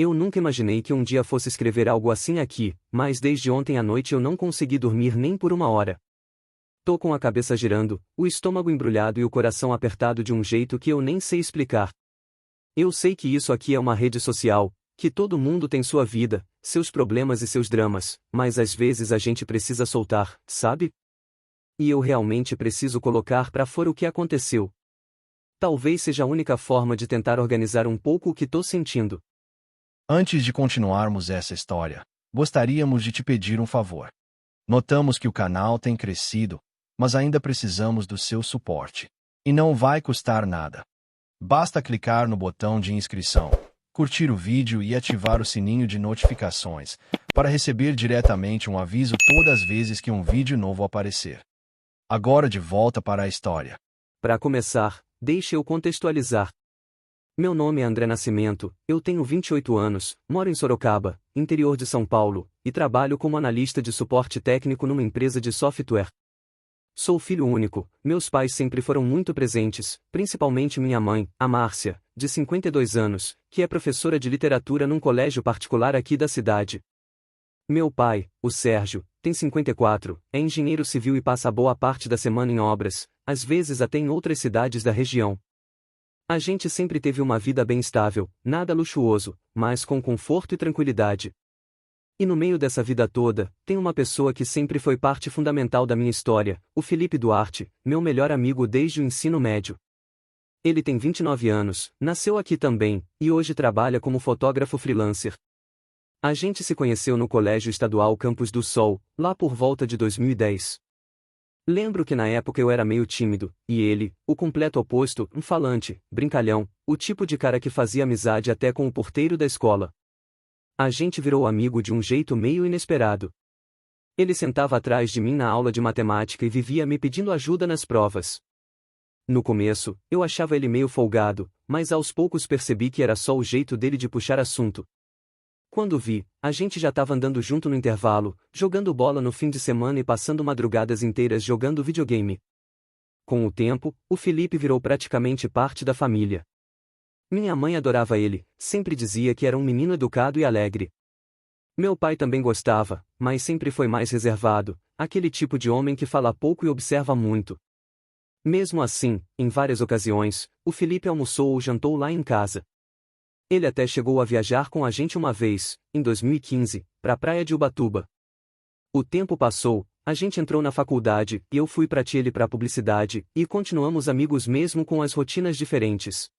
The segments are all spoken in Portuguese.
Eu nunca imaginei que um dia fosse escrever algo assim aqui, mas desde ontem à noite eu não consegui dormir nem por uma hora. Tô com a cabeça girando, o estômago embrulhado e o coração apertado de um jeito que eu nem sei explicar. Eu sei que isso aqui é uma rede social, que todo mundo tem sua vida, seus problemas e seus dramas, mas às vezes a gente precisa soltar, sabe? E eu realmente preciso colocar pra fora o que aconteceu. Talvez seja a única forma de tentar organizar um pouco o que tô sentindo. Antes de continuarmos essa história, gostaríamos de te pedir um favor. Notamos que o canal tem crescido, mas ainda precisamos do seu suporte. E não vai custar nada. Basta clicar no botão de inscrição, curtir o vídeo e ativar o sininho de notificações para receber diretamente um aviso todas as vezes que um vídeo novo aparecer. Agora de volta para a história. Para começar, deixe eu contextualizar. Meu nome é André Nascimento, eu tenho 28 anos, moro em Sorocaba, interior de São Paulo, e trabalho como analista de suporte técnico numa empresa de software. Sou filho único, meus pais sempre foram muito presentes, principalmente minha mãe, a Márcia, de 52 anos, que é professora de literatura num colégio particular aqui da cidade. Meu pai, o Sérgio, tem 54, é engenheiro civil e passa boa parte da semana em obras, às vezes até em outras cidades da região. A gente sempre teve uma vida bem estável, nada luxuoso, mas com conforto e tranquilidade. E no meio dessa vida toda, tem uma pessoa que sempre foi parte fundamental da minha história, o Felipe Duarte, meu melhor amigo desde o ensino médio. Ele tem 29 anos, nasceu aqui também, e hoje trabalha como fotógrafo freelancer. A gente se conheceu no Colégio Estadual Campos do Sol, lá por volta de 2010. Lembro que na época eu era meio tímido, e ele, o completo oposto, um falante, brincalhão, o tipo de cara que fazia amizade até com o porteiro da escola. A gente virou amigo de um jeito meio inesperado. Ele sentava atrás de mim na aula de matemática e vivia me pedindo ajuda nas provas. No começo, eu achava ele meio folgado, mas aos poucos percebi que era só o jeito dele de puxar assunto. Quando vi, a gente já estava andando junto no intervalo, jogando bola no fim de semana e passando madrugadas inteiras jogando videogame. Com o tempo, o Felipe virou praticamente parte da família. Minha mãe adorava ele, sempre dizia que era um menino educado e alegre. Meu pai também gostava, mas sempre foi mais reservado, aquele tipo de homem que fala pouco e observa muito. Mesmo assim, em várias ocasiões, o Felipe almoçou ou jantou lá em casa. Ele até chegou a viajar com a gente uma vez, em 2015, para a praia de Ubatuba. O tempo passou, a gente entrou na faculdade e eu fui para ele para publicidade, e continuamos amigos mesmo com as rotinas diferentes.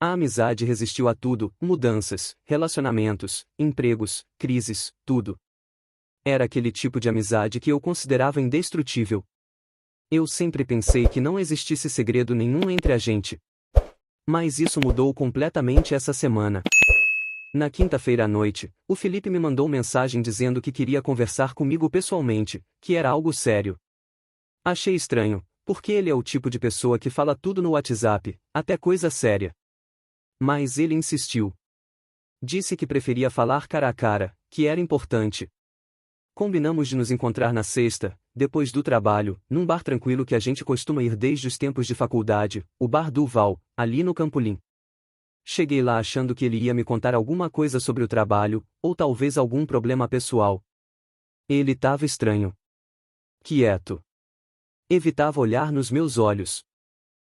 A amizade resistiu a tudo, mudanças, relacionamentos, empregos, crises, tudo. Era aquele tipo de amizade que eu considerava indestrutível. Eu sempre pensei que não existisse segredo nenhum entre a gente. Mas isso mudou completamente essa semana. Na quinta-feira à noite, o Felipe me mandou mensagem dizendo que queria conversar comigo pessoalmente, que era algo sério. Achei estranho, porque ele é o tipo de pessoa que fala tudo no WhatsApp, até coisa séria. Mas ele insistiu. Disse que preferia falar cara a cara, que era importante. Combinamos de nos encontrar na sexta, depois do trabalho, num bar tranquilo que a gente costuma ir desde os tempos de faculdade, o Bar Duval, ali no Campolim. Cheguei lá achando que ele ia me contar alguma coisa sobre o trabalho, ou talvez algum problema pessoal. Ele estava estranho. Quieto. Evitava olhar nos meus olhos.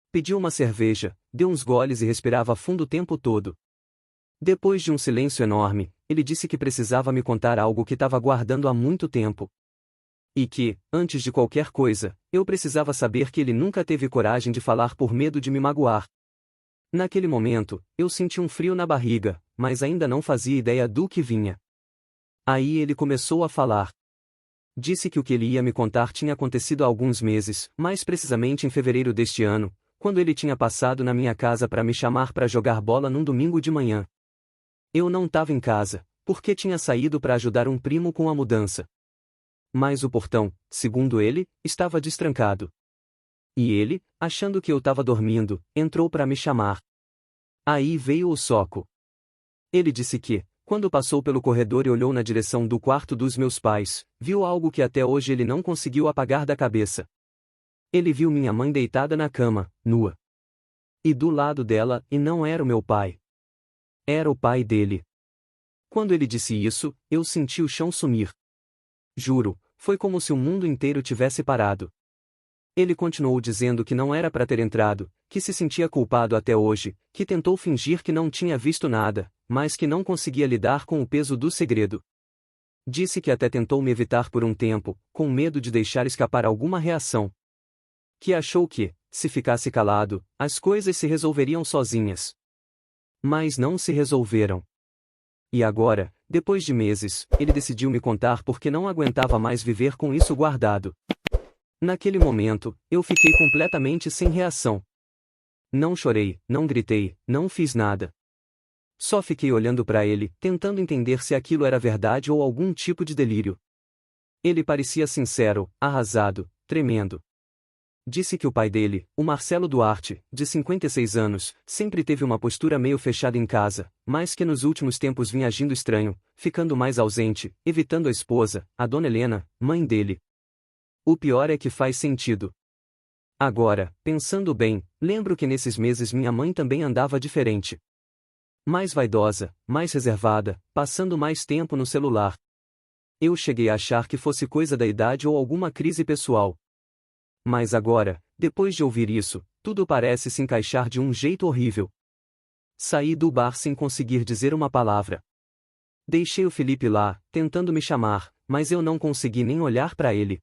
Pediu uma cerveja, deu uns goles e respirava fundo o tempo todo. Depois de um silêncio enorme, ele disse que precisava me contar algo que estava guardando há muito tempo. E que, antes de qualquer coisa, eu precisava saber que ele nunca teve coragem de falar por medo de me magoar. Naquele momento, eu senti um frio na barriga, mas ainda não fazia ideia do que vinha. Aí ele começou a falar. Disse que o que ele ia me contar tinha acontecido há alguns meses, mais precisamente em fevereiro deste ano, quando ele tinha passado na minha casa para me chamar para jogar bola num domingo de manhã. Eu não estava em casa, porque tinha saído para ajudar um primo com a mudança. Mas o portão, segundo ele, estava destrancado. E ele, achando que eu estava dormindo, entrou para me chamar. Aí veio o soco. Ele disse que, quando passou pelo corredor e olhou na direção do quarto dos meus pais, viu algo que até hoje ele não conseguiu apagar da cabeça. Ele viu minha mãe deitada na cama, nua. E do lado dela, e não era o meu pai. Era o pai dele. Quando ele disse isso, eu senti o chão sumir. Juro, foi como se o mundo inteiro tivesse parado. Ele continuou dizendo que não era para ter entrado, que se sentia culpado até hoje, que tentou fingir que não tinha visto nada, mas que não conseguia lidar com o peso do segredo. Disse que até tentou me evitar por um tempo, com medo de deixar escapar alguma reação. Que achou que, se ficasse calado, as coisas se resolveriam sozinhas. Mas não se resolveram. E agora, depois de meses, ele decidiu me contar porque não aguentava mais viver com isso guardado. Naquele momento, eu fiquei completamente sem reação. Não chorei, não gritei, não fiz nada. Só fiquei olhando para ele, tentando entender se aquilo era verdade ou algum tipo de delírio. Ele parecia sincero, arrasado, tremendo. Disse que o pai dele, o Marcelo Duarte, de 56 anos, sempre teve uma postura meio fechada em casa, mas que nos últimos tempos vinha agindo estranho, ficando mais ausente, evitando a esposa, a dona Helena, mãe dele. O pior é que faz sentido. Agora, pensando bem, lembro que nesses meses minha mãe também andava diferente. Mais vaidosa, mais reservada, passando mais tempo no celular. Eu cheguei a achar que fosse coisa da idade ou alguma crise pessoal. Mas agora, depois de ouvir isso, tudo parece se encaixar de um jeito horrível. Saí do bar sem conseguir dizer uma palavra. Deixei o Felipe lá, tentando me chamar, mas eu não consegui nem olhar para ele.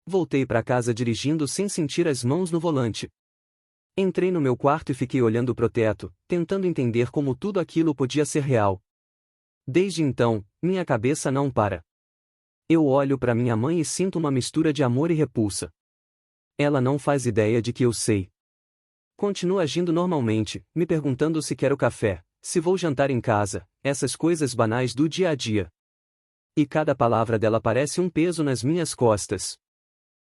Voltei para casa dirigindo sem sentir as mãos no volante. Entrei no meu quarto e fiquei olhando pro teto, tentando entender como tudo aquilo podia ser real. Desde então, minha cabeça não para. Eu olho para minha mãe e sinto uma mistura de amor e repulsa. Ela não faz ideia de que eu sei. Continuo agindo normalmente, me perguntando se quero café, se vou jantar em casa, essas coisas banais do dia a dia. E cada palavra dela parece um peso nas minhas costas.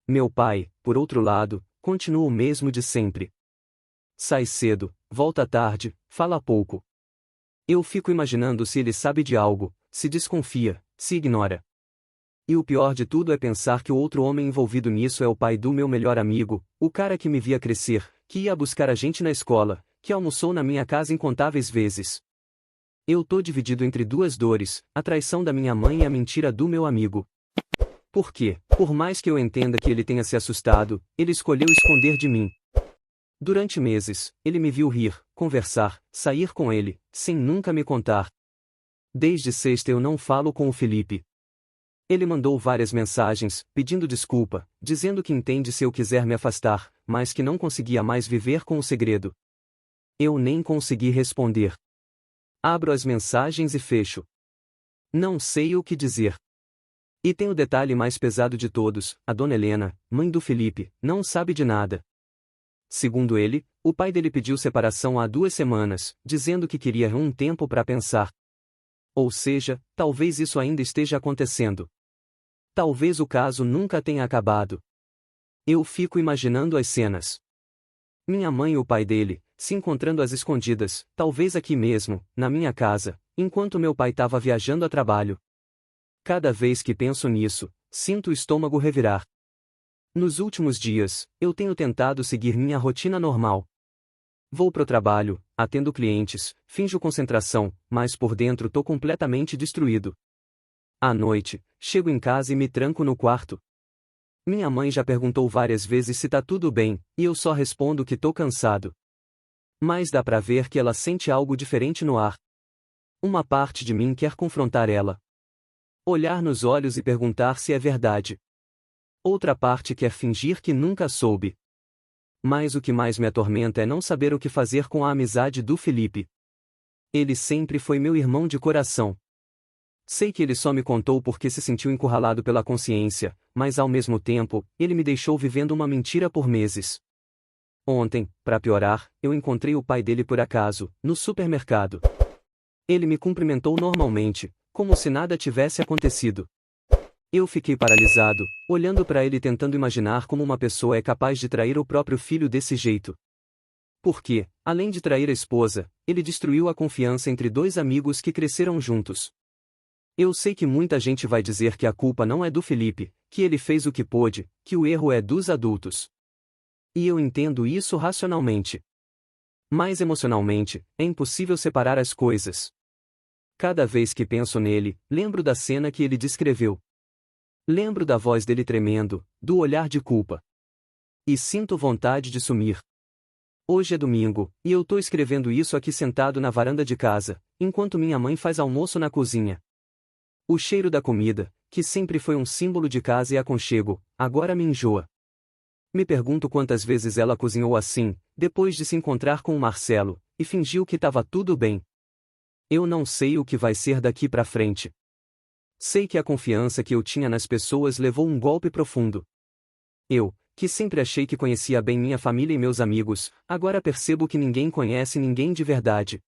Meu pai, por outro lado, continua o mesmo de sempre. Sai cedo, volta tarde, fala pouco. Eu fico imaginando se ele sabe de algo, se desconfia, se ignora. E o pior de tudo é pensar que o outro homem envolvido nisso é o pai do meu melhor amigo, o cara que me via crescer, que ia buscar a gente na escola, que almoçou na minha casa incontáveis vezes. Eu tô dividido entre duas dores, a traição da minha mãe e a mentira do meu amigo. Porque, por mais que eu entenda que ele tenha se assustado, ele escolheu esconder de mim. Durante meses, ele me viu rir, conversar, sair com ele, sem nunca me contar. Desde sexta eu não falo com o Felipe. Ele mandou várias mensagens, pedindo desculpa, dizendo que entende se eu quiser me afastar, mas que não conseguia mais viver com o segredo. Eu nem consegui responder. Abro as mensagens e fecho. Não sei o que dizer. E tem o detalhe mais pesado de todos, a dona Helena, mãe do Felipe, não sabe de nada. Segundo ele, o pai dele pediu separação há 2 semanas, dizendo que queria um tempo para pensar. Ou seja, talvez isso ainda esteja acontecendo. Talvez o caso nunca tenha acabado. Eu fico imaginando as cenas. Minha mãe e o pai dele, se encontrando às escondidas, talvez aqui mesmo, na minha casa, enquanto meu pai estava viajando a trabalho. Cada vez que penso nisso, sinto o estômago revirar. Nos últimos dias, eu tenho tentado seguir minha rotina normal. Vou pro trabalho, atendo clientes, finjo concentração, mas por dentro tô completamente destruído. À noite, chego em casa e me tranco no quarto. Minha mãe já perguntou várias vezes se tá tudo bem, e eu só respondo que tô cansado. Mas dá pra ver que ela sente algo diferente no ar. Uma parte de mim quer confrontar ela. Olhar nos olhos e perguntar se é verdade. Outra parte quer fingir que nunca soube. Mas o que mais me atormenta é não saber o que fazer com a amizade do Felipe. Ele sempre foi meu irmão de coração. Sei que ele só me contou porque se sentiu encurralado pela consciência, mas ao mesmo tempo, ele me deixou vivendo uma mentira por meses. Ontem, para piorar, eu encontrei o pai dele por acaso, no supermercado. Ele me cumprimentou normalmente, como se nada tivesse acontecido. Eu fiquei paralisado, olhando para ele tentando imaginar como uma pessoa é capaz de trair o próprio filho desse jeito. Porque, além de trair a esposa, ele destruiu a confiança entre 2 amigos que cresceram juntos. Eu sei que muita gente vai dizer que a culpa não é do Felipe, que ele fez o que pôde, que o erro é dos adultos. E eu entendo isso racionalmente. Mas emocionalmente, é impossível separar as coisas. Cada vez que penso nele, lembro da cena que ele descreveu. Lembro da voz dele tremendo, do olhar de culpa. E sinto vontade de sumir. Hoje é domingo, e eu tô escrevendo isso aqui sentado na varanda de casa, enquanto minha mãe faz almoço na cozinha. O cheiro da comida, que sempre foi um símbolo de casa e aconchego, agora me enjoa. Me pergunto quantas vezes ela cozinhou assim, depois de se encontrar com o Marcelo, e fingiu que estava tudo bem. Eu não sei o que vai ser daqui pra frente. Sei que a confiança que eu tinha nas pessoas levou um golpe profundo. Eu, que sempre achei que conhecia bem minha família e meus amigos, agora percebo que ninguém conhece ninguém de verdade.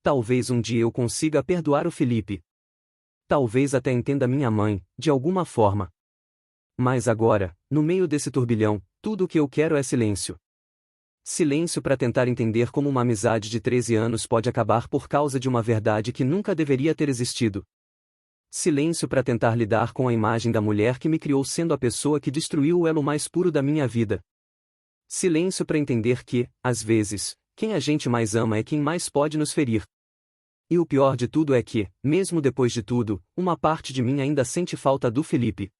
Talvez um dia eu consiga perdoar o Felipe. Talvez até entenda minha mãe, de alguma forma. Mas agora, no meio desse turbilhão, tudo o que eu quero é silêncio. Silêncio para tentar entender como uma amizade de 13 anos pode acabar por causa de uma verdade que nunca deveria ter existido. Silêncio para tentar lidar com a imagem da mulher que me criou sendo a pessoa que destruiu o elo mais puro da minha vida. Silêncio para entender que, às vezes, quem a gente mais ama é quem mais pode nos ferir. E o pior de tudo é que, mesmo depois de tudo, uma parte de mim ainda sente falta do Felipe.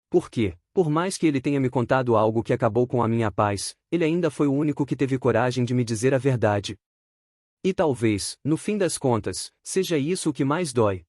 Porque, por mais que ele tenha me contado algo que acabou com a minha paz, ele ainda foi o único que teve coragem de me dizer a verdade. E talvez, no fim das contas, seja isso o que mais dói.